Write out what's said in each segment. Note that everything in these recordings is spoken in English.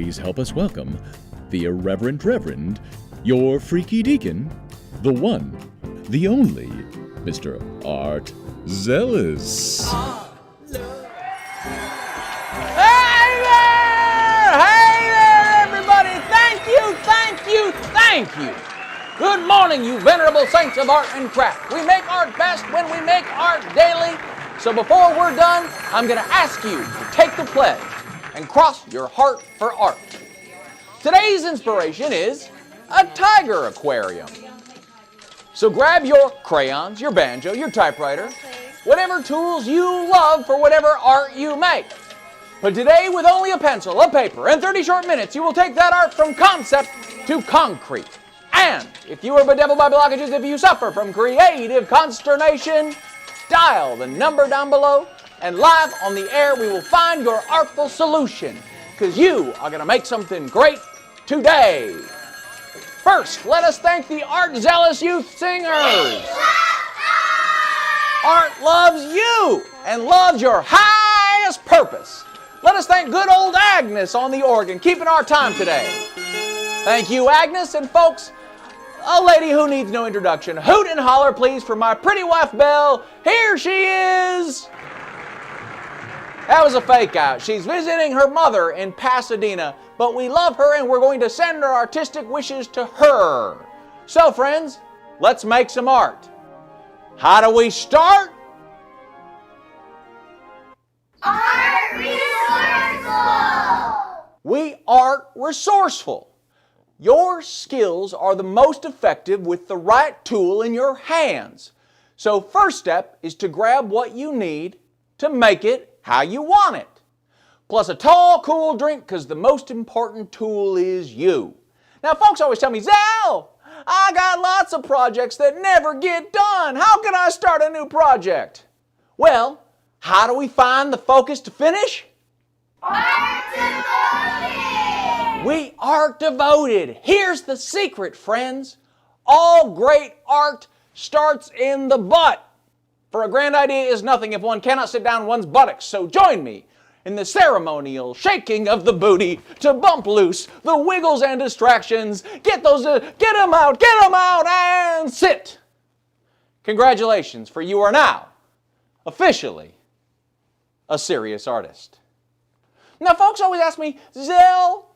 please help us welcome the Irreverent Reverend, your freaky deacon, the one, the only, Mr. Art Zealous. Hey there, everybody! Thank you! Good morning, you venerable saints of art and craft. We make art best when we make art daily. So before we're done, I'm going to ask you to take the pledge and cross your heart for art. Today's inspiration is a tiger aquarium. So grab your crayons, your banjo, your typewriter, whatever tools you love for whatever art you make. But today, with only a pencil, a paper, and 30 short minutes, you will take that art from concept to concrete. And if you are bedeviled by blockages, if you suffer from creative consternation, dial the number down below, and live on the air we will find your artful solution, because you are going to make something great today. First, let us thank the Art Zealous Youth Singers. Art loves you and loves your highest purpose. Let us thank good old Agnes on the organ, keeping our time today. Thank you, Agnes, and folks, a lady who needs no introduction. Hoot and holler, please, for my pretty wife, Belle. Here she is. That was a fake out. She's visiting her mother in Pasadena, but we love her and we're going to send our artistic wishes to her. So, friends, let's make some art. How do we start? Art resourceful! We are resourceful. Your skills are the most effective with the right tool in your hands. So first step is to grab what you need to make it how you want it. Plus a tall, cool drink, because the most important tool is you. Now folks always tell me, Zal, I got lots of projects that never get done. How can I start a new project? Well, how do we find the focus to finish? Art devoted! We are devoted. Here's the secret, friends. All great art starts in the butt. For a grand idea is nothing if one cannot sit down one's buttocks. So join me in the ceremonial shaking of the booty to bump loose the wiggles and distractions. Get them out, and sit. Congratulations, for you are now officially a serious artist. Now, folks always ask me, Zell,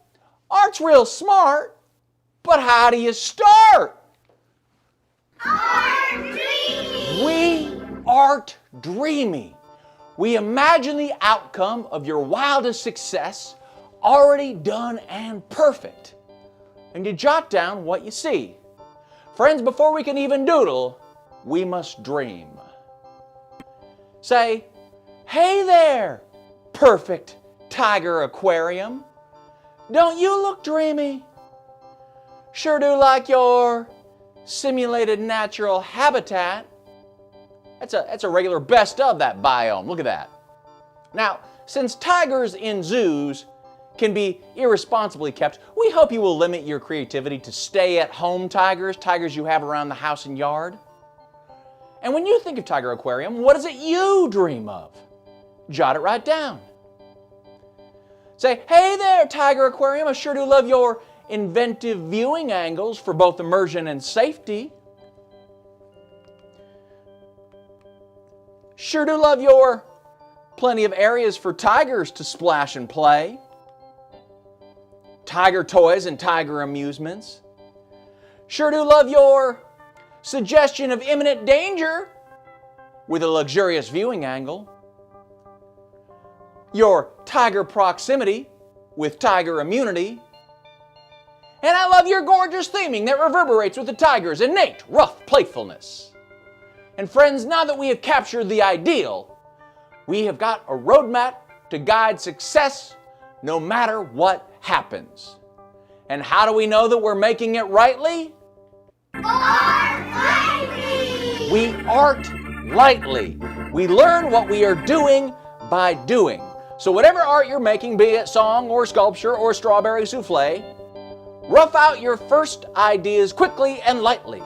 art's real smart, but how do you start? Art dreaming! We art dreaming. We imagine the outcome of your wildest success, already done and perfect. And you jot down what you see. Friends, before we can even doodle, we must dream. Say, hey there, perfect tiger aquarium. Don't you look dreamy? Sure do like your simulated natural habitat. That's a regular best of that biome. Look at that. Now, since tigers in zoos can be irresponsibly kept, we hope you will limit your creativity to stay-at-home tigers you have around the house and yard. And when you think of Tiger Aquarium, what is it you dream of? Jot it right down. Say, hey there, Tiger Aquarium, I sure do love your inventive viewing angles for both immersion and safety. Sure do love your plenty of areas for tigers to splash and play. Tiger toys and tiger amusements. Sure do love your suggestion of imminent danger with a luxurious viewing angle. Your tiger proximity with tiger immunity. And I love your gorgeous theming that reverberates with the tiger's innate rough playfulness. And friends, now that we have captured the ideal, we have got a roadmap to guide success no matter what happens. And how do we know that we're making it rightly? Art lightly! We art lightly. We learn what we are doing by doing. So whatever art you're making, be it song or sculpture or strawberry souffle, rough out your first ideas quickly and lightly.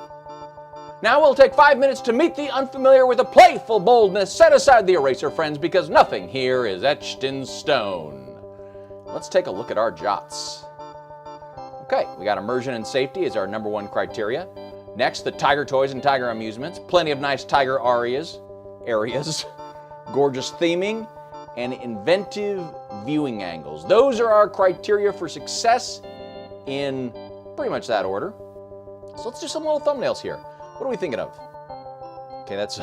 Now we'll take 5 minutes to meet the unfamiliar with a playful boldness. Set aside the eraser, friends, because nothing here is etched in stone. let's take a look at our jots. Okay, we got immersion and safety as our number one criteria. Next, the tiger toys and tiger amusements. Plenty of nice tiger areas, gorgeous theming, and inventive viewing angles. Those are our criteria for success in pretty much that order. So let's do some little thumbnails here. What are we thinking of? Okay, that's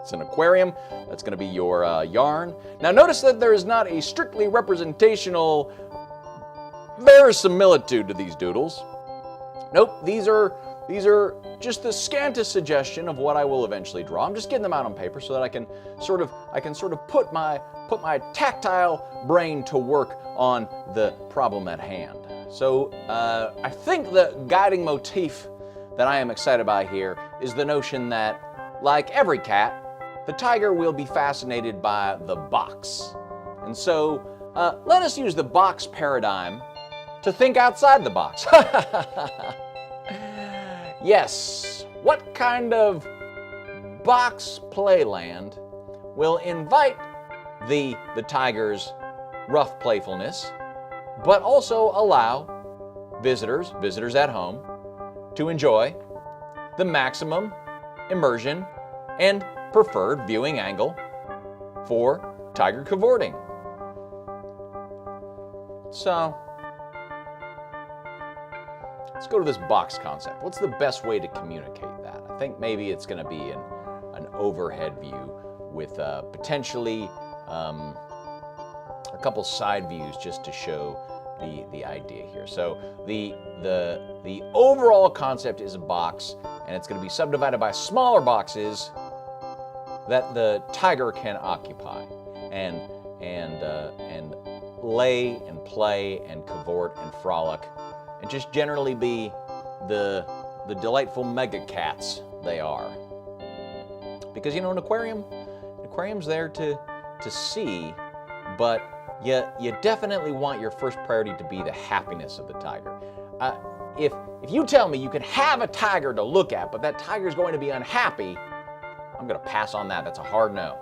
it's an aquarium. That's going to be your yarn. Now notice that there is not a strictly representational verisimilitude to these doodles. Nope, these are just the scantest suggestion of what I will eventually draw. I'm just getting them out on paper so that I can sort of put my tactile brain to work on the problem at hand. So I think the guiding motif that I am excited by here is the notion that, like every cat, the tiger will be fascinated by the box. And so let us use the box paradigm to think outside the box. Yes, what kind of box playland will invite the tiger's rough playfulness, but also allow visitors at home, to enjoy the maximum immersion and preferred viewing angle for tiger cavorting. So, let's go to this box concept. What's the best way to communicate that? I think maybe it's going to be an overhead view with potentially a couple side views just to show the idea here. So the overall concept is a box, and it's going to be subdivided by smaller boxes that the tiger can occupy and lay and play and cavort and frolic and just generally be the delightful mega cats they are. Because an aquarium's there to see, but you definitely want your first priority to be the happiness of the tiger. If you tell me you can have a tiger to look at, but that tiger's going to be unhappy, I'm going to pass on that. That's a hard no.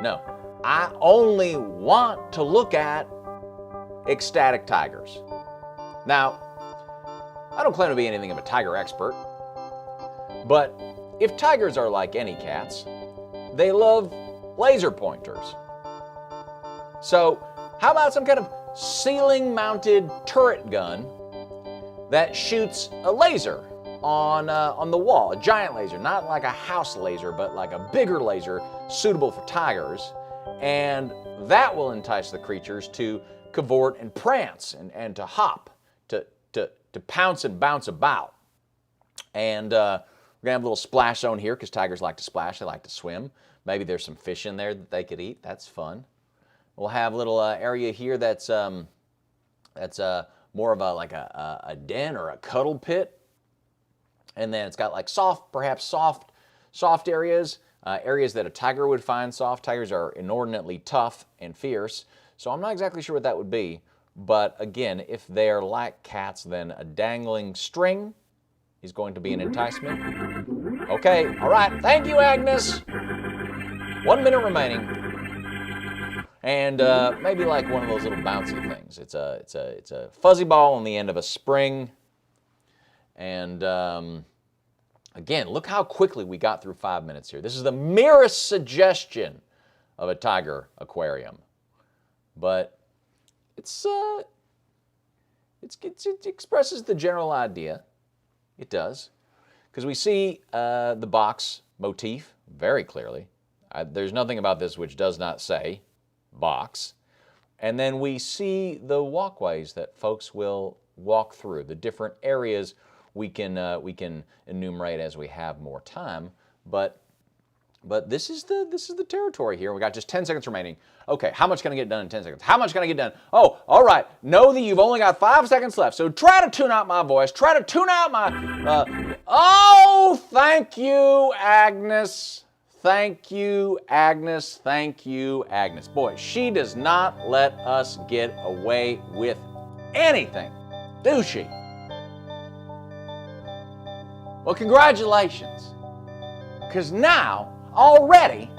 No, I only want to look at ecstatic tigers. Now, I don't claim to be anything of a tiger expert, but if tigers are like any cats, they love laser pointers. So, how about some kind of ceiling-mounted turret gun that shoots a laser on the wall, a giant laser, not like a house laser, but like a bigger laser suitable for tigers, and that will entice the creatures to cavort and prance and to hop, to pounce and bounce about. And we're gonna have a little splash zone here because tigers like to splash, they like to swim. Maybe there's some fish in there that they could eat. That's fun. We'll have a little area here that's more of a den or a cuddle pit, and then it's got like soft areas, areas that a tiger would find soft. Tigers are inordinately tough and fierce, so I'm not exactly sure what that would be. But again, if they're like cats, then a dangling string is going to be an enticement. Okay, all right. Thank you, Agnes. 1 minute remaining. And maybe like one of those little bouncy things. It's a fuzzy ball on the end of a spring. And again, look how quickly we got through 5 minutes here. This is the merest suggestion of a tiger aquarium, but it expresses the general idea. It does, because we see the box motif very clearly. There's nothing about this which does not say box. And then we see the walkways that folks will walk through, the different areas we can enumerate as we have more time. But this is the territory here. We got just 10 seconds remaining. Okay, how much can I get done in 10 seconds? How much can I get done? Oh, all right. Know that you've only got 5 seconds left. So try to tune out my voice. Try to tune out my. Oh, thank you, Agnes. Thank you, Agnes. Thank you, Agnes. Boy, she does not let us get away with anything, do she? Well, congratulations. Because now, already,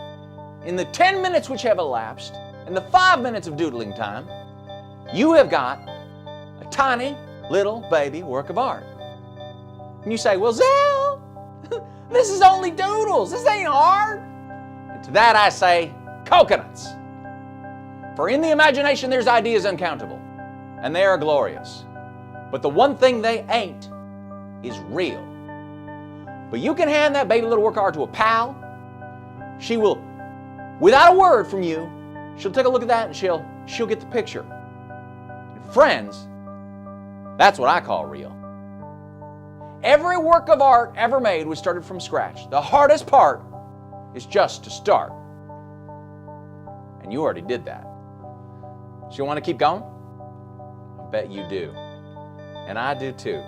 in the 10 minutes which have elapsed, and the 5 minutes of doodling time, you have got a tiny little baby work of art. And you say, well, Zell, this is only doodles. This ain't art. And to that I say, coconuts. For in the imagination there's ideas uncountable, and they are glorious. But the one thing they ain't is real. But you can hand that baby little work of art to a pal. She will, without a word from you, she'll take a look at that and she'll get the picture. And friends, that's what I call real. Every work of art ever made was started from scratch. The hardest part is just to start. And you already did that. So you want to keep going? I bet you do. And I do too.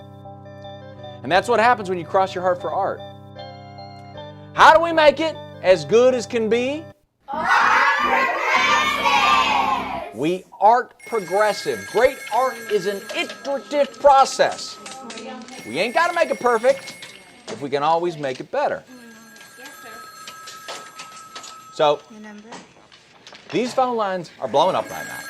And that's what happens when you cross your heart for art. How do we make it as good as can be? Art progressive. We art progressive. Great art is an iterative process. We ain't got to make it perfect if we can always make it better. So, these phone lines are blowing up right now.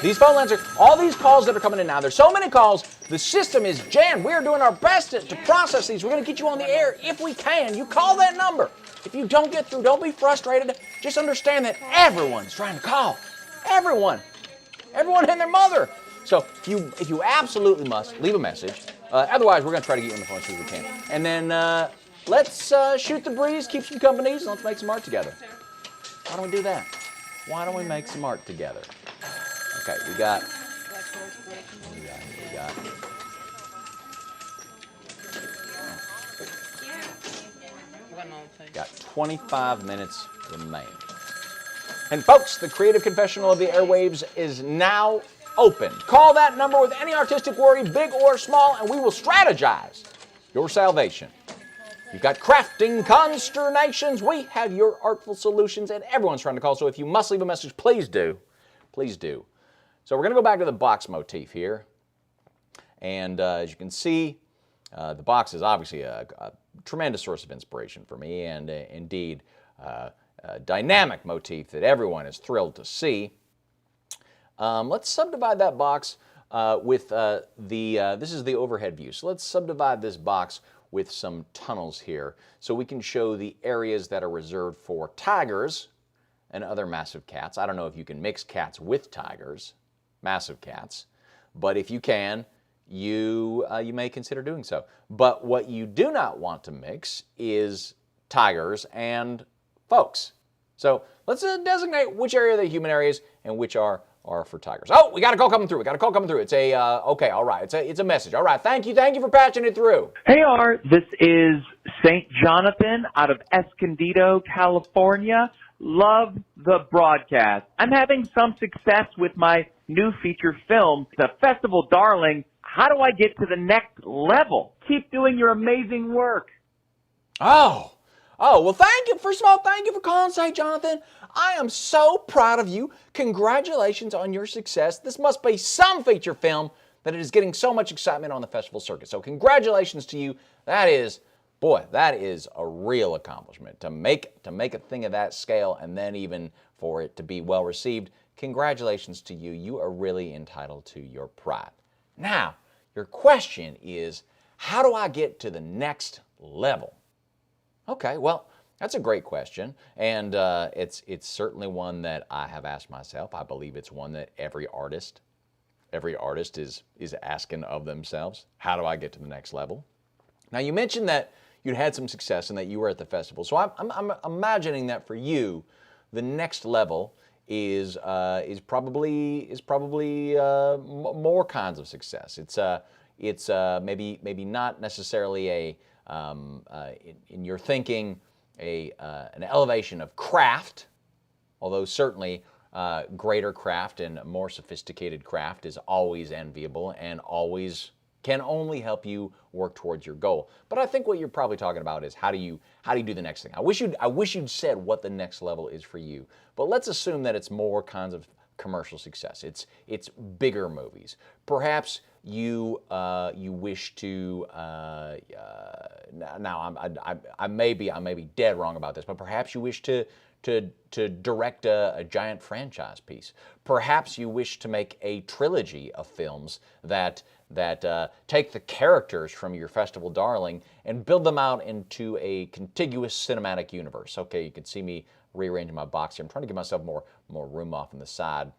These phone lines are, all these calls that are coming in now, there's so many calls, the system is jammed. We are doing our best to process these. We're going to get you on the air if we can. You call that number. If you don't get through, don't be frustrated. Just understand that everyone's trying to call. Everyone. Everyone and their mother. So if you absolutely must, leave a message. Otherwise, we're going to try to get you on the phone as soon as we can. And then let's shoot the breeze, keep some companies, and let's make some art together. Why don't we do that? Why don't we make some art together? Okay, we got got 25 minutes remaining. And folks, the Creative Confessional of the Airwaves is now open. Call that number with any artistic worry, big or small, and we will strategize your salvation. You've got crafting consternations. We have your artful solutions, and everyone's trying to call. So if you must leave a message, please do. Please do. So we're going to go back to the box motif here. And as you can see, the box is obviously a tremendous source of inspiration for me, and indeed a dynamic motif that everyone is thrilled to see. Let's subdivide that box with this is the overhead view. So let's subdivide this box with some tunnels here so we can show the areas that are reserved for tigers and other massive cats. I don't know if you can mix cats with tigers, massive cats, but if you can, you may consider doing so. But what you do not want to mix is tigers and folks. So let's designate which area are the human areas and which are for tigers. Oh, we got a call coming through. It's a, okay, all right. It's a message. All right, thank you for patching it through. Hey, Art, this is St. Jonathan out of Escondido, California. Love the broadcast. I'm having some success with my new feature film, The Festival Darling. How do I get to the next level? Keep doing your amazing work. Oh, well, thank you. First of all, thank you for calling, St. Jonathan. I am so proud of you. Congratulations on your success. This must be some feature film that it is getting so much excitement on the festival circuit. So congratulations to you. That is a real accomplishment to make a thing of that scale, and then even for it to be well received. Congratulations to you. You are really entitled to your pride. Now, your question is, how do I get to the next level? Okay, well, that's a great question, and it's certainly one that I have asked myself. I believe it's one that every artist is asking of themselves. How do I get to the next level? Now, you mentioned that you'd had some success and that you were at the festival, so I'm imagining that for you, the next level is probably more kinds of success. It's maybe not necessarily in your thinking an elevation of craft, although certainly greater craft and more sophisticated craft is always enviable and always can only help you work towards your goal. But I think what you're probably talking about is how do you do the next thing? I wish you'd said what the next level is for you. But let's assume that it's more kinds of commercial success. It's bigger movies. Perhaps you wish to now I may be dead wrong about this, but perhaps you wish to direct a giant franchise piece. Perhaps you wish to make a trilogy of films that take the characters from your festival darling and build them out into a contiguous cinematic universe. Okay, you can see me rearranging my box here. I'm trying to give myself more room off on the side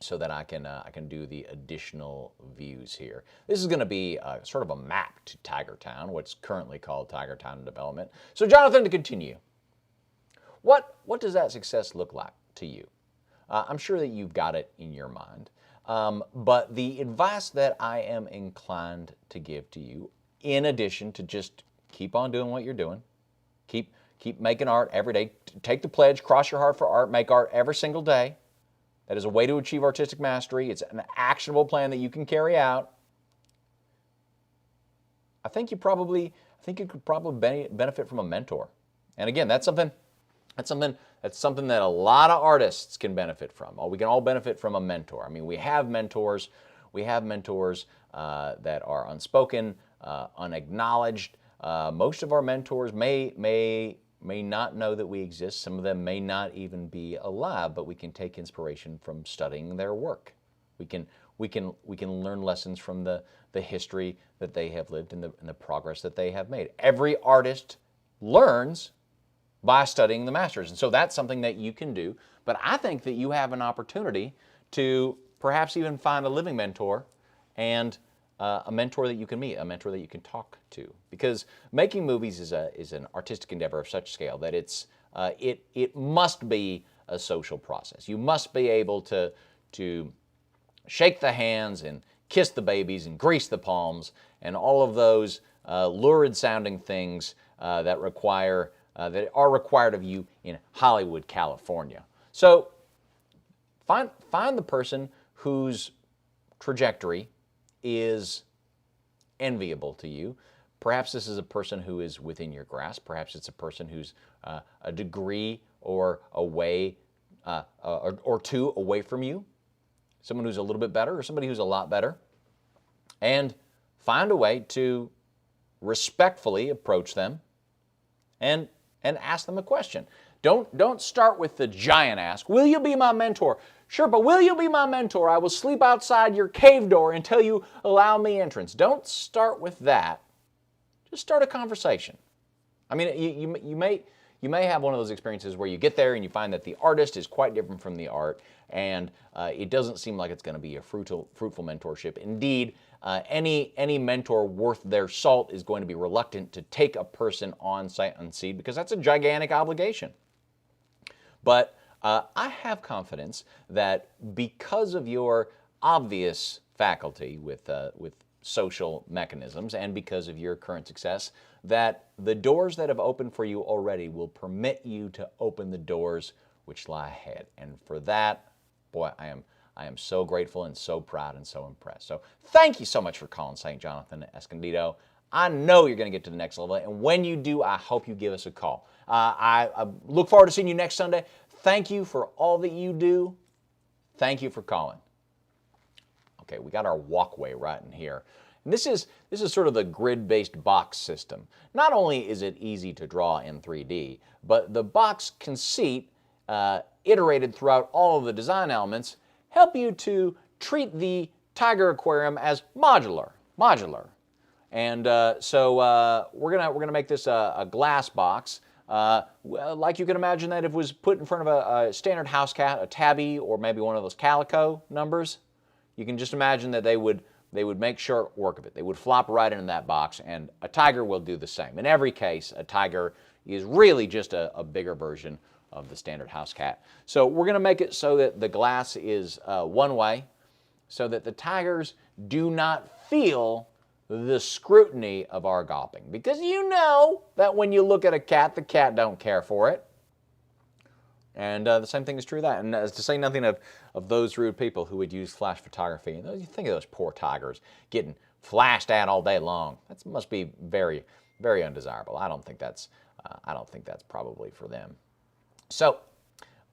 so that I can do the additional views here. This is going to be sort of a map to Tiger Town, what's currently called Tiger Town Development. So Jonathan, to continue, what does that success look like to you? I'm sure that you've got it in your mind, but the advice that I am inclined to give to you, in addition to just keep on doing what you're doing, keep making art every day, take the pledge, cross your heart for art, make art every single day. That is a way to achieve artistic mastery. It's an actionable plan that you can carry out. I think you could probably benefit from a mentor. And again, that's something that a lot of artists can benefit from. We can all benefit from a mentor. I mean, we have mentors. We have mentors that are unspoken, unacknowledged. Most of our mentors may not know that we exist. Some of them may not even be alive, but we can take inspiration from studying their work. We can learn lessons from the history that they have lived and the progress that they have made. Every artist learns by studying the masters, and so that's something that you can do. But I think that you have an opportunity to perhaps even find a living mentor and a mentor that you can meet, a mentor that you can talk to. Because making movies is an artistic endeavor of such scale that it must be a social process. You must be able to shake the hands and kiss the babies and grease the palms and all of those lurid sounding things that are required of you in Hollywood, California. So find the person whose trajectory is enviable to you. Perhaps this is a person who is within your grasp. Perhaps it's a person who's a degree or away or two away from you. Someone who's a little bit better or somebody who's a lot better. And find a way to respectfully approach them and ask them a question. Don't start with the giant ask. Will you be my mentor? Sure, but will you be my mentor? I will sleep outside your cave door until you allow me entrance. Don't start with that. Just start a conversation. I mean, you may have one of those experiences where you get there and you find that the artist is quite different from the art, and it doesn't seem like it's going to be a fruitful mentorship. Indeed, any mentor worth their salt is going to be reluctant to take a person on sight unseen because that's a gigantic obligation. But I have confidence that because of your obvious faculty with social mechanisms and because of your current success, that the doors that have opened for you already will permit you to open the doors which lie ahead. And for that, boy, I am so grateful and so proud and so impressed. So thank you so much for calling St. Jonathan Escondido. I know you're going to get to the next level, and when you do, I hope you give us a call. I look forward to seeing you next Sunday. Thank you for all that you do. Thank you for calling. Okay, we got our walkway right in here. And this is sort of the grid-based box system. Not only is it easy to draw in 3D, but the box conceit, iterated throughout all of the design elements, help you to treat the Tiger Aquarium as modular. And so we're gonna make this a glass box. Like you can imagine that if it was put in front of a standard house cat, a tabby, or maybe one of those calico numbers, you can just imagine that they would make short work of it. They would flop right into that box, and a tiger will do the same. In every case, a tiger is really just a bigger version of the standard house cat. So we're going to make it so that the glass is one way, so that the tigers do not feel the scrutiny of our gawping. Because you know that when you look at a cat, the cat don't care for it. And the same thing is true of that. And to say nothing of those rude people who would use flash photography. You think of those poor tigers getting flashed at all day long. That must be very, very undesirable. I don't think that's probably for them. So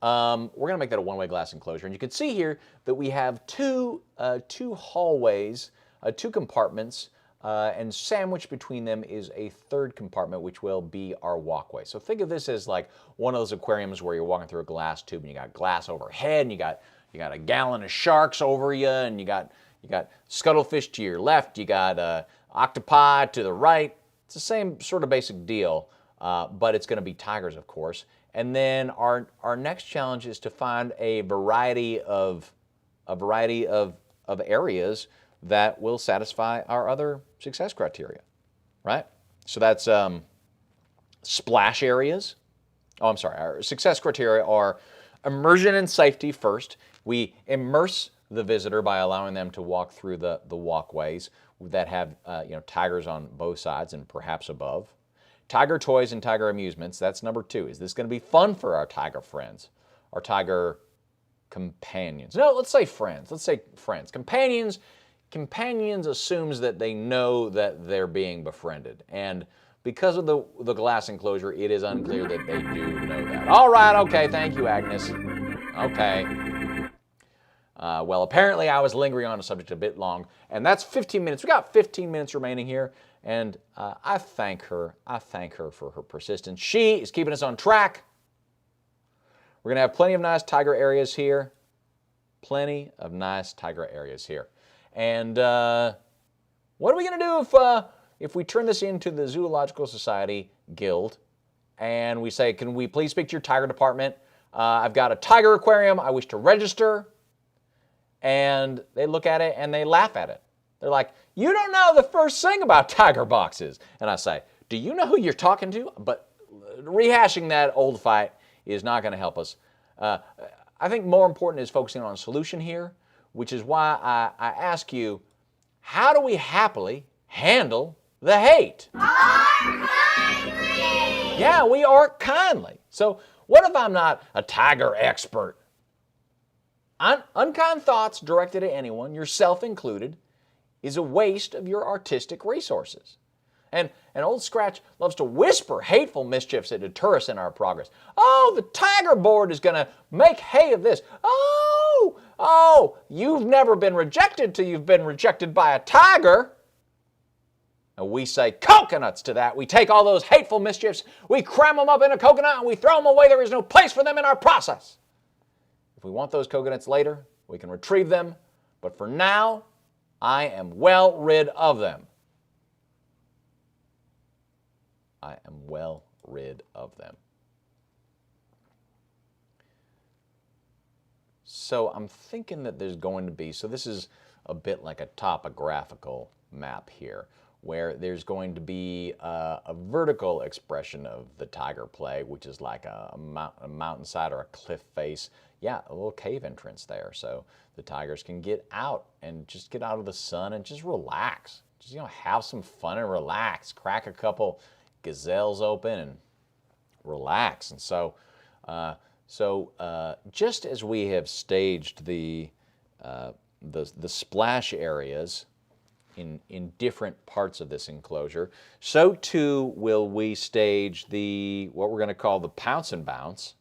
we're going to make that a one-way glass enclosure. And you can see here that we have two hallways, two compartments and sandwiched between them is a third compartment, which will be our walkway. So think of this as like one of those aquariums where you're walking through a glass tube and you got glass overhead, and you got a gallon of sharks over you, and you got scuttlefish to your left, you got octopi to the right. It's the same sort of basic deal, but it's going to be tigers, of course. And then our next challenge is to find a variety of areas that will satisfy our other success criteria, right? So that's splash areas. Oh, I'm sorry. Our success criteria are immersion and safety first. We immerse the visitor by allowing them to walk through the walkways that have tigers on both sides and perhaps above. Tiger toys and tiger amusements, that's number 2. Is this going to be fun for our tiger friends, our tiger companions? No, let's say friends. Let's say friends. Companions assumes that they know that they're being befriended. And because of the glass enclosure, it is unclear that they do know that. All right, okay, thank you, Agnes. Okay. Well, apparently I was lingering on a subject a bit long, and that's 15 minutes. We got 15 minutes remaining here, and I thank her for her persistence. She is keeping us on track. We're going to have plenty of nice tiger areas here. Plenty of nice tiger areas here. And what are we going to do if we turn this into the Zoological Society Guild and we say, can we please speak to your tiger department? I've got a tiger aquarium. I wish to register. And they look at it and they laugh at it. They're like, you don't know the first thing about tiger boxes. And I say, do you know who you're talking to? But rehashing that old fight is not going to help us. I think more important is focusing on a solution here, which is why I ask you, how do we happily handle the hate? Art kindly! Yeah, we art kindly. So what if I'm not a tiger expert? Unkind thoughts directed at anyone, yourself included, is a waste of your artistic resources. And Old Scratch loves to whisper hateful mischiefs that deter us in our progress. Oh, the tiger board is going to make hay of this. Oh, you've never been rejected till you've been rejected by a tiger. And we say coconuts to that. We take all those hateful mischiefs, we cram them up in a coconut, and we throw them away. There is no place for them in our process. If we want those coconuts later, we can retrieve them. But for now, I am well rid of them. I am well rid of them. So I'm thinking that there's going to be, so this is a bit like a topographical map here, where there's going to be a vertical expression of the tiger plague, which is like a mountainside or a cliff face. Yeah, a little cave entrance there, so the tigers can get out and just get out of the sun and just relax. Just, have some fun and relax. Crack a couple gazelles open and relax. And so just as we have staged the splash areas in different parts of this enclosure, so too will we stage what we're going to call the pounce and bounce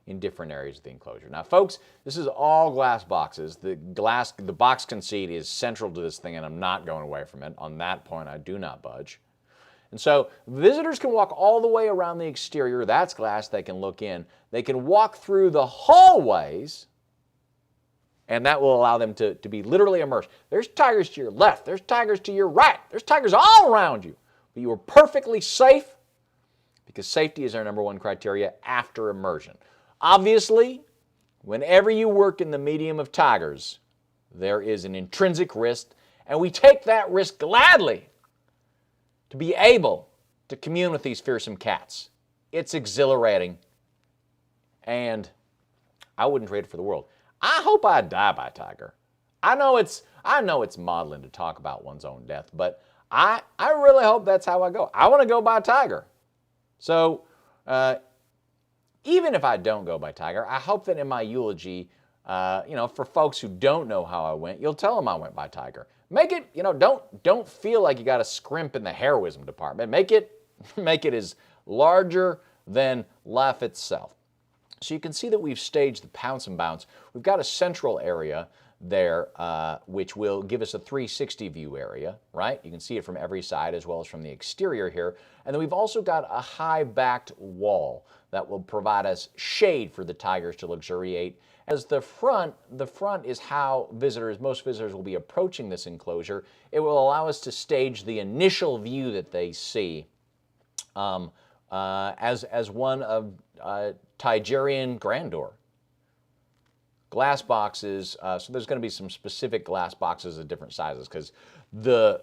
in different areas of the enclosure. Now, folks, this is all glass boxes. The box conceit is central to this thing, and I'm not going away from it. On that point, I do not budge. And so visitors can walk all the way around the exterior. That's glass. They can look in. They can walk through the hallways, and that will allow them to be literally immersed. There's tigers to your left. There's tigers to your right. There's tigers all around you. But you are perfectly safe because safety is our number one criteria after immersion. Obviously, whenever you work in the medium of tigers, there is an intrinsic risk, and we take that risk gladly to be able to commune with these fearsome cats. It's exhilarating, and I wouldn't trade it for the world. I hope I die by tiger. I know it's maudlin to talk about one's own death, but I really hope that's how I go. I want to go by tiger. So, even if I don't go by tiger, I hope that in my eulogy, for folks who don't know how I went, you'll tell them I went by tiger. Make it, don't feel like you got to scrimp in the heroism department. Make it as larger than life itself. So you can see that we've staged the pounce and bounce. We've got a central area there, which will give us a 360 view area, right? You can see it from every side as well as from the exterior here. And then we've also got a high-backed wall that will provide us shade for the tigers to luxuriate. As the front is how most visitors will be approaching this enclosure. It will allow us to stage the initial view that they see as one of Tigerian grandeur. Glass boxes, so there's going to be some specific glass boxes of different sizes, because the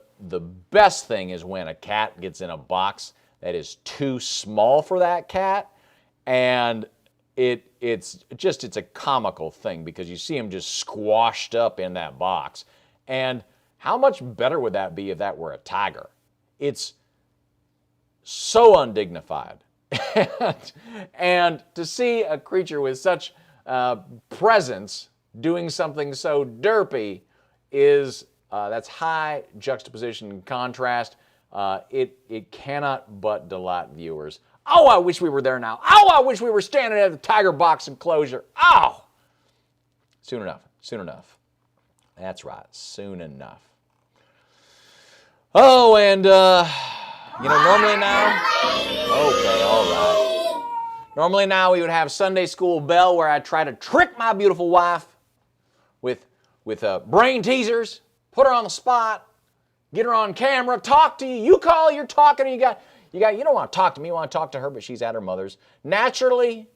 best thing is when a cat gets in a box that is too small for that cat, and it's a comical thing because you see him just squashed up in that box. And how much better would that be if that were a tiger? It's so undignified. And to see a creature with such presence doing something so derpy is that's high juxtaposition and contrast. It cannot but delight viewers. Oh, I wish we were there now. Oh, I wish we were standing at the tiger box enclosure. Oh! Soon enough. Soon enough. That's right. Soon enough. Oh, and, normally now... Okay, all right. Normally now we would have Sunday school bell where I try to trick my beautiful wife with brain teasers, put her on the spot, get her on camera, talk to you. You call, you're talking, and you don't want to talk to me, you want to talk to her, but she's at her mother's. Naturally,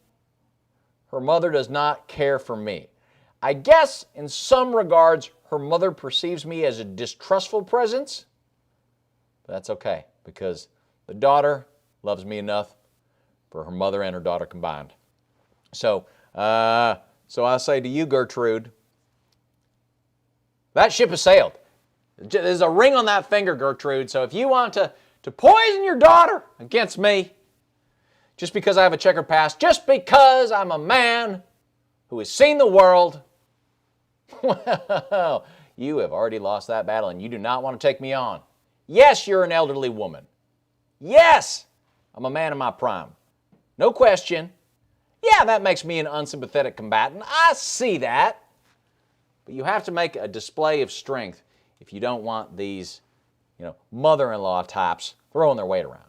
her mother does not care for me. I guess in some regards, her mother perceives me as a distrustful presence, but that's okay because the daughter loves me enough for her mother and her daughter combined. So I say to you, Gertrude, that ship has sailed. There's a ring on that finger, Gertrude, so if you want to poison your daughter against me, just because I have a checkered past, just because I'm a man who has seen the world, well, you have already lost that battle and you do not want to take me on. Yes, you're an elderly woman. Yes, I'm a man in my prime. No question. Yeah, that makes me an unsympathetic combatant. I see that. But you have to make a display of strength if you don't want these, mother-in-law types throwing their weight around.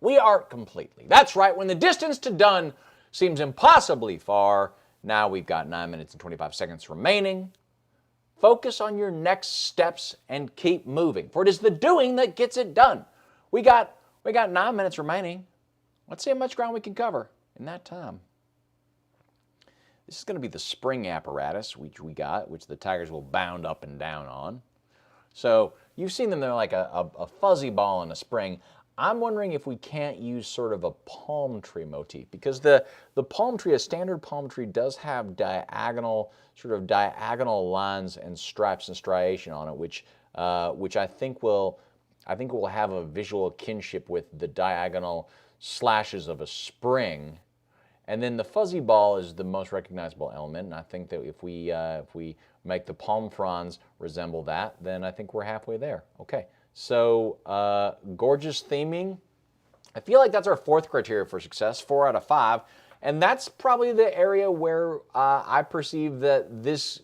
We are completely. That's right. When the distance to done seems impossibly far, now we've got 9 minutes and 25 seconds remaining. Focus on your next steps and keep moving, for it is the doing that gets it done. We got 9 minutes remaining. Let's see how much ground we can cover in that time. This is going to be the spring apparatus which the tigers will bound up and down on. So you've seen them, they're like a fuzzy ball in a spring. I'm wondering if we can't use sort of a palm tree motif, because the palm tree, a standard palm tree, does have diagonal lines and stripes and striation on it, which I think will have a visual kinship with the diagonal slashes of a spring. And then the fuzzy ball is the most recognizable element, and I think that if we make the palm fronds resemble that, then I think we're halfway there. Okay, so gorgeous theming. I feel like that's our fourth criteria for success, 4 out of 5, and that's probably the area where I perceive that this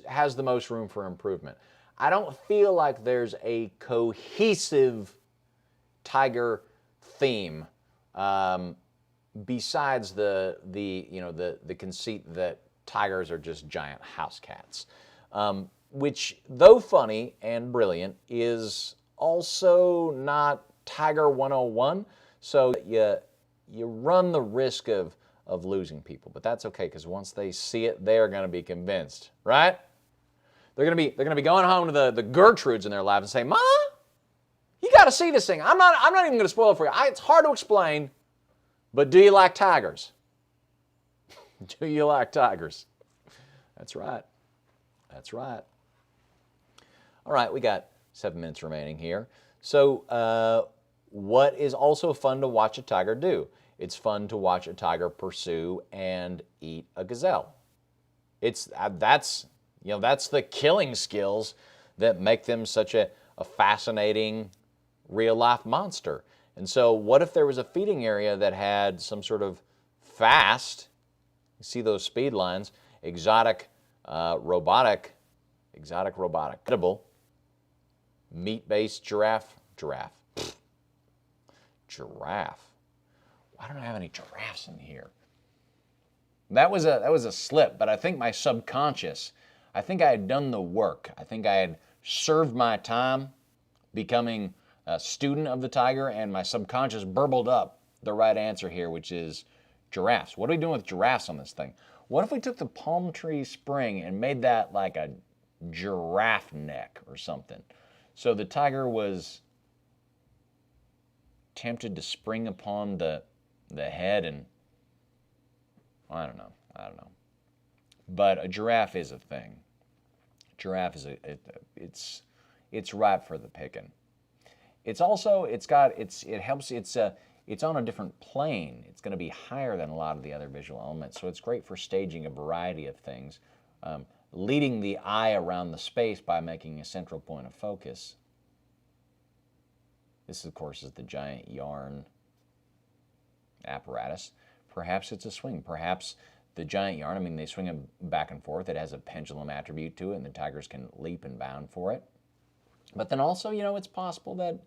has the most room for improvement. I don't feel like there's a cohesive tiger theme. Besides the conceit that tigers are just giant house cats, which, though funny and brilliant, is also not Tiger 101. So you run the risk of losing people, but that's okay because once they see it, they're going to be convinced, right? They're going to be going home to the Gertrudes in their lives and say, "Ma, you got to see this thing. I'm not even going to spoil it for you. It's hard to explain." But do you like tigers? Do you like tigers? That's right. That's right. All right, we got 7 minutes remaining here. So what is also fun to watch a tiger do? It's fun to watch a tiger pursue and eat a gazelle. That's the killing skills that make them such a fascinating real-life monster. And so what if there was a feeding area that had some sort of fast, you see those speed lines, exotic Robotic, exotic robotic. Edible, meat-based giraffe. Giraffe. Why don't I have any giraffes in here? That was a slip, but I think my subconscious, I think I had done the work. I think I had served my time becoming a student of the tiger, and my subconscious burbled up the right answer here, which is giraffes. What are we doing with giraffes on this thing? What if we took the palm tree spring and made that like a giraffe neck or something? So the tiger was tempted to spring upon the head, and I don't know. But a giraffe is a thing. Giraffe is it's ripe for the picking. It's also it's on a different plane. It's going to be higher than a lot of the other visual elements, so it's great for staging a variety of things, leading the eye around the space by making a central point of focus. This, of course, is the giant yarn apparatus. Perhaps it's a swing. Perhaps the giant yarn, I mean, they swing them back and forth. It has a pendulum attribute to it, and the tigers can leap and bound for it. But then also, it's possible that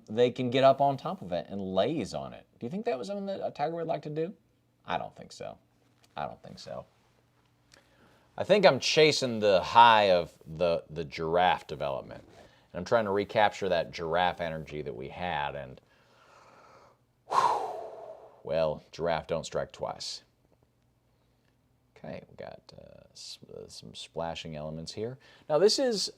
they can get up on top of it and laze on it. Do you think that was something that a tiger would like to do? I don't think so. I think I'm chasing the high of the giraffe development. And I'm trying to recapture that giraffe energy that we had. And, well, giraffe don't strike twice. Okay, we got some splashing elements here. Now, this is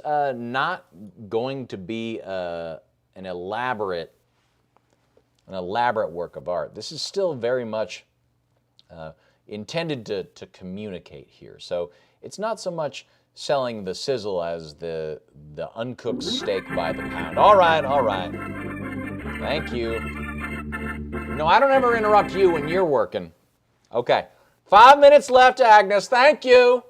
not going to be an elaborate work of art. This is still very much intended to communicate here. So it's not so much selling the sizzle as the uncooked steak by the pound. All right. Thank you. No, I don't ever interrupt you when you're working. Okay. 5 minutes left, Agnes. Thank you.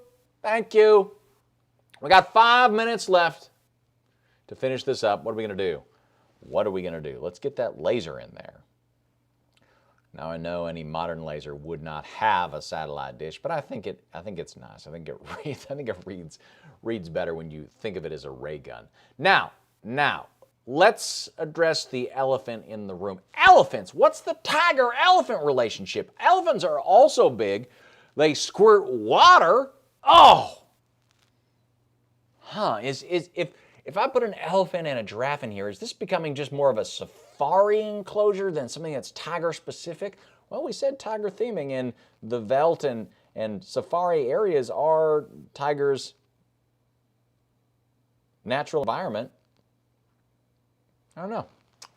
We got 5 minutes left to finish this up. What are we going to do? Let's get that laser in there. Now, I know any modern laser would not have a satellite dish, but I think it's nice. I think it reads better when you think of it as a ray gun. Now, let's address the elephant in the room. Elephants. What's the tiger-elephant relationship? Elephants are also big. They squirt water. Oh. If I put an elephant and a giraffe in here, is this becoming just more of a safari enclosure than something that's tiger specific? Well, we said tiger theming, and the veldt and safari areas are tigers' natural environment. I don't know.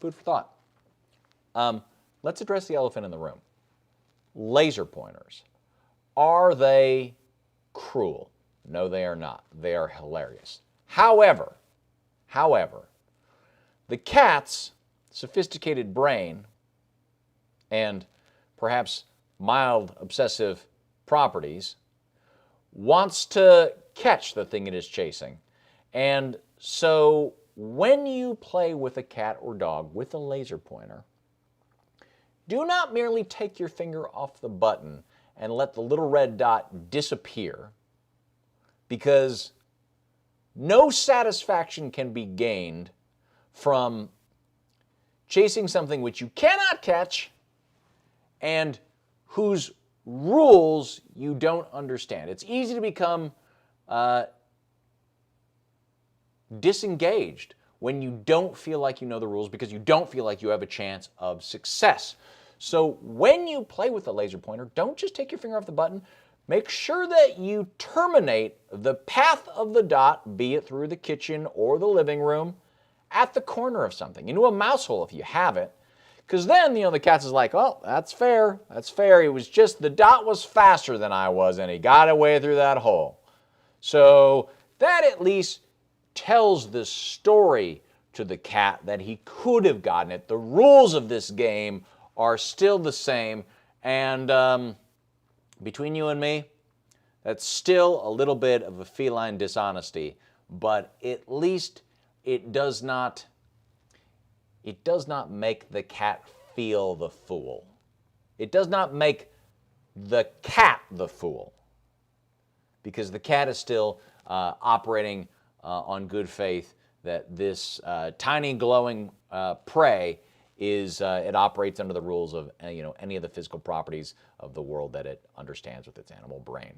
Food for thought. Let's address the elephant in the room. Laser pointers. Are they cruel? No, they are not. They are hilarious. However, the cat's sophisticated brain and perhaps mild obsessive properties wants to catch the thing it is chasing. And so when you play with a cat or dog with a laser pointer, do not merely take your finger off the button and let the little red dot disappear, because no satisfaction can be gained from chasing something which you cannot catch and whose rules you don't understand. It's easy to become disengaged when you don't feel like you know the rules, because you don't feel like you have a chance of success. So when you play with a laser pointer, don't just take your finger off the button. Make sure that you terminate the path of the dot, be it through the kitchen or the living room, at the corner of something, into a mouse hole if you have it. Because then, the cat's is like, oh, that's fair. It was just the dot was faster than I was, and he got away through that hole. So that at least tells the story to the cat that he could have gotten it. The rules of this game are still the same, and between you and me, that's still a little bit of a feline dishonesty, but at least it does not make the cat feel the fool. It does not make the cat the fool. because the cat is still operating on good faith that this tiny glowing prey it operates under the rules of any of the physical properties of the world that it understands with its animal brain.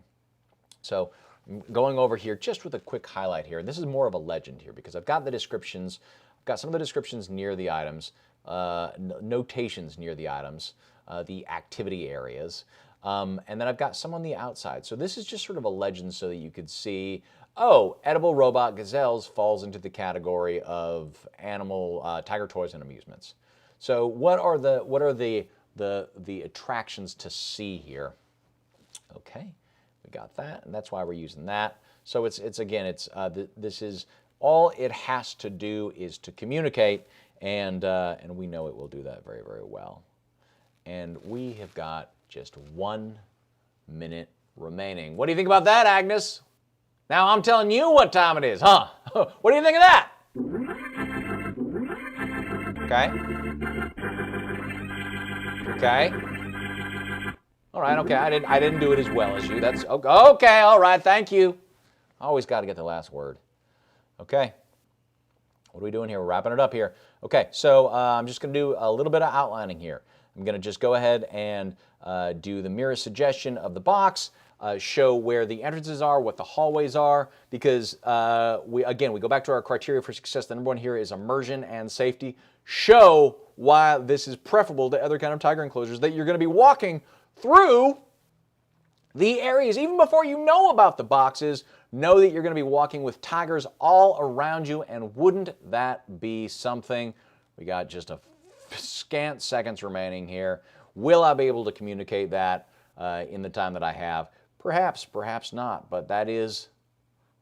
So I'm going over here just with a quick highlight here. This is more of a legend here because I've got the descriptions. I've got some of the descriptions near the items, notations near the items, the activity areas, and then I've got some on the outside. So this is just sort of a legend so that you could see, oh, edible robot gazelles falls into the category of animal tiger toys and amusements. So what are the attractions to see here? Okay, we got that, and that's why we're using that. So it's this is all it has to do is to communicate, and we know it will do that very, very well. And we have got just 1 minute remaining. What do you think about that, Agnes? Now I'm telling you what time it is, huh? What do you think of that? Okay. Okay. All right, okay, I didn't do it as well as you. That's okay, all right, thank you. Always got to get the last word. Okay. What are we doing here? We're wrapping it up here. Okay, so I'm just going to do a little bit of outlining here. I'm going to just go ahead and do the mirror suggestion of the box, show where the entrances are, what the hallways are, because we go back to our criteria for success. The number one here is immersion and safety. Show why this is preferable to other kind of tiger enclosures, that you're going to be walking through the areas. Even before you know about the boxes, know that you're going to be walking with tigers all around you, and wouldn't that be something? We got just a scant seconds remaining here. Will I be able to communicate that in the time that I have? Perhaps, perhaps not, but that is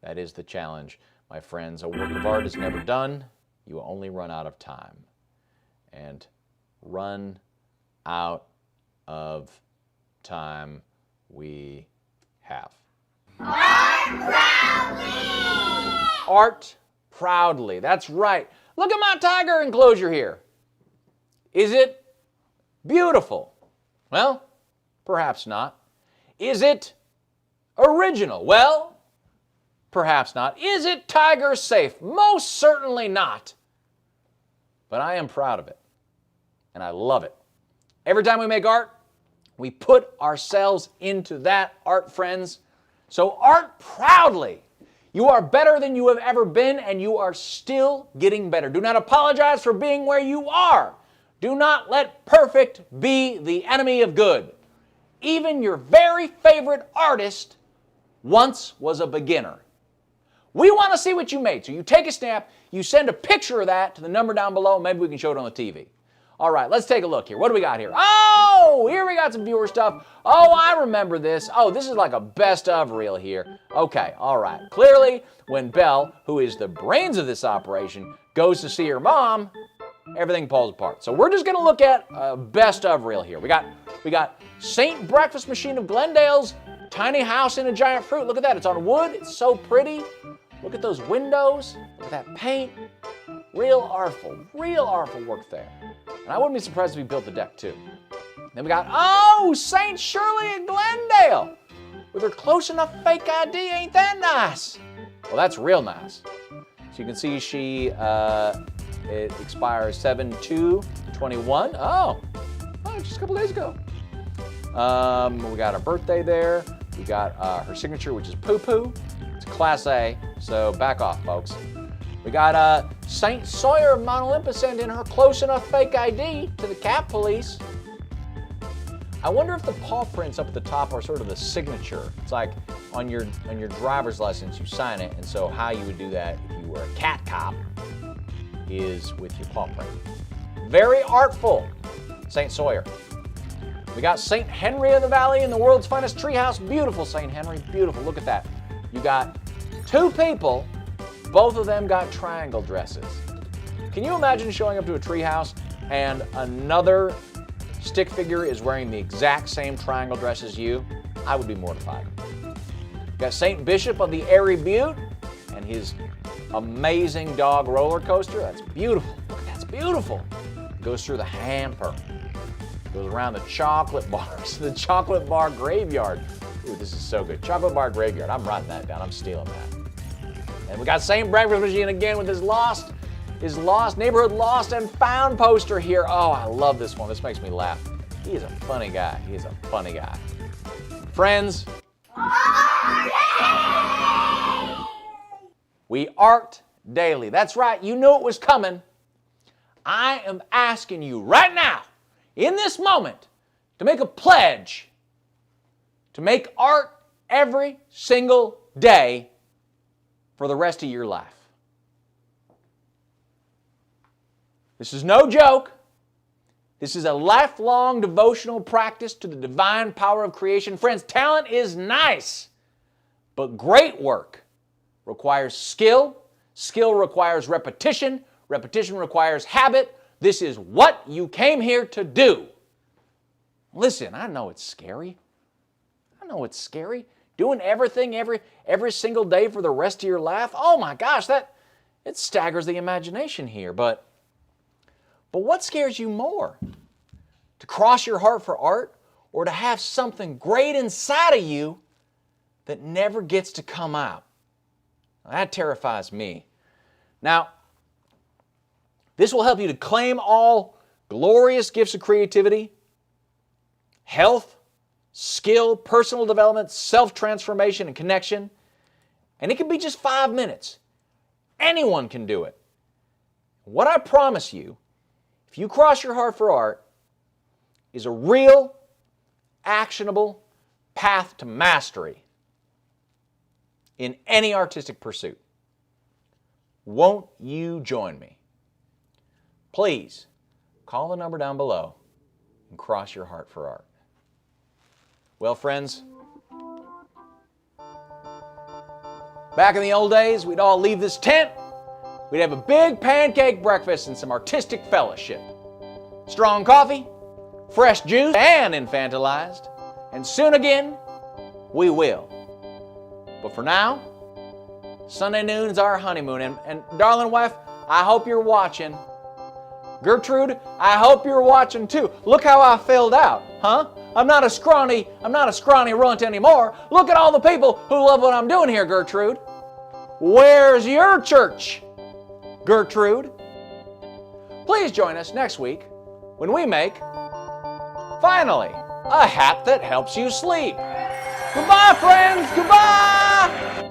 the challenge, my friends. A work of art is never done. You only run out of time. And run out of time we have. Art proudly! Art proudly, that's right. Look at my tiger enclosure here. Is it beautiful? Well, perhaps not. Is it original? Well, perhaps not. Is it tiger safe? Most certainly not. But I am proud of it, and I love it. Every time we make art, we put ourselves into that, art friends. So art proudly. You are better than you have ever been, and you are still getting better. Do not apologize for being where you are. Do not let perfect be the enemy of good. Even your very favorite artist once was a beginner. We want to see what you made. So you take a snap, you send a picture of that to the number down below, maybe we can show it on the TV. All right, let's take a look here. What do we got here? Oh, here we got some viewer stuff. Oh, I remember this. Oh, this is like a best of reel here. Okay, all right. Clearly, when Belle, who is the brains of this operation, goes to see her mom, everything falls apart. So we're just going to look at a best of reel here. We got Saint Breakfast Machine of Glendale's tiny house in a giant fruit. Look at that. It's on wood. It's so pretty. Look at those windows. Look at that paint. Real artful work there. And I wouldn't be surprised if he built the deck too. Then we got, oh, St. Shirley at Glendale with her close enough fake ID. Ain't that nice? Well, that's real nice. So you can see it expires 7/2/21. Oh, just a couple days ago. We got her birthday there. We got her signature, which is Poo Poo. It's Class A, so back off, folks. We got St. Sawyer of Mount Olympus sent in her close enough fake ID to the Cat Police. I wonder if the paw prints up at the top are sort of the signature. It's like on your driver's license, you sign it, and so how you would do that if you were a cat cop is with your paw print. Very artful, St. Sawyer. We got St. Henry of the Valley in the world's finest treehouse. Beautiful, St. Henry, beautiful. Look at that. You got two people. Both of them got triangle dresses. Can you imagine showing up to a treehouse and another stick figure is wearing the exact same triangle dress as you? I would be mortified. Got St. Bishop of the Airy Butte and his amazing dog roller coaster. That's beautiful. Look, that's beautiful. Goes through the hamper. Goes around the chocolate bars, the chocolate bar graveyard. Ooh, this is so good. Chocolate bar graveyard. I'm writing that down. I'm stealing that. And we got same breakfast machine again with his lost neighborhood lost and found poster here. Oh, I love this one. This makes me laugh. He is a funny guy. He is a funny guy. Friends, we art daily. That's right. You knew it was coming. I am asking you right now, in this moment, to make a pledge to make art every single day for the rest of your life. This is no joke. This is a lifelong devotional practice to the divine power of creation. Friends, talent is nice, but great work requires skill. Skill requires repetition. Repetition requires habit. This is what you came here to do. Listen, I know it's scary. I know it's scary. Doing everything every single day for the rest of your life. Oh my gosh, it staggers the imagination here. But what scares you more? To cross your heart for art, or to have something great inside of you that never gets to come out? That terrifies me. Now, this will help you to claim all glorious gifts of creativity, health, skill, personal development, self-transformation, and connection. And it can be just 5 minutes. Anyone can do it. What I promise you, if you cross your heart for art, is a real, actionable path to mastery in any artistic pursuit. Won't you join me? Please call the number down below and cross your heart for art. Well, friends, back in the old days, we'd all leave this tent. We'd have a big pancake breakfast and some artistic fellowship. Strong coffee, fresh juice, and infantilized. And soon again, we will. But for now, Sunday noon is our honeymoon. And darling wife, I hope you're watching. Gertrude, I hope you're watching too. Look how I filled out, huh? I'm not a scrawny runt anymore. Look at all the people who love what I'm doing here, Gertrude. Where's your church, Gertrude? Please join us next week when we make, finally, a hat that helps you sleep. Goodbye, friends. Goodbye.